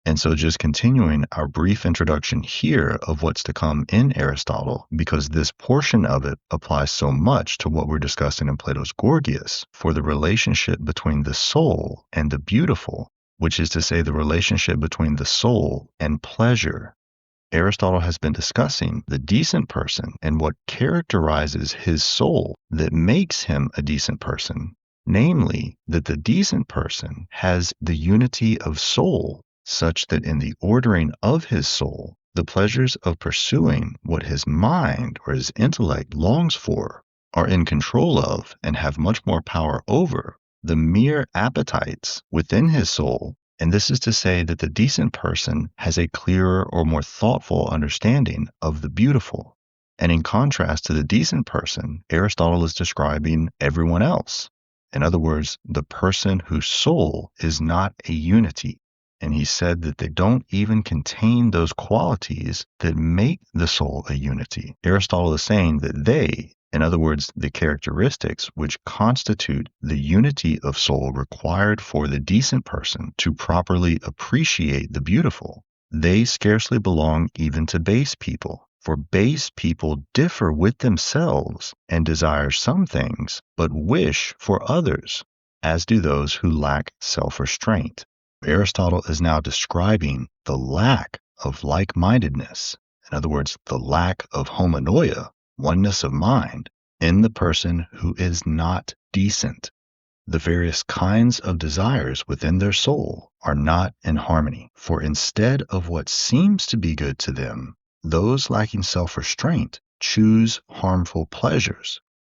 And so, just continuing our brief introduction here of what's to come in Aristotle, because this portion of it applies so much to what we're discussing in Plato's Gorgias for the relationship between the soul and the beautiful, which is to say, the relationship between the soul and pleasure. Aristotle has been discussing the decent person and what characterizes his soul that makes him a decent person, namely, that the decent person has the unity of soul such that in the ordering of his soul, the pleasures of pursuing what his mind or his intellect longs for are in control of and have much more power over the mere appetites within his soul. And this is to say that the decent person has a clearer or more thoughtful understanding of the beautiful. And in contrast to the decent person, Aristotle is describing everyone else. In other words, the person whose soul is not a unity. And he said that they don't even contain those qualities that make the soul a unity. Aristotle is saying that they, in other words, the characteristics which constitute the unity of soul required for the decent person to properly appreciate the beautiful, they scarcely belong even to base people. For base people differ with themselves and desire some things, but wish for others, as do those who lack self-restraint. Aristotle is now describing the lack of like-mindedness, in other words, the lack of homonoia, oneness of mind, in the person who is not decent. The various kinds of desires within their soul are not in harmony, for instead of what seems to be good to them, those lacking self-restraint choose harmful pleasures,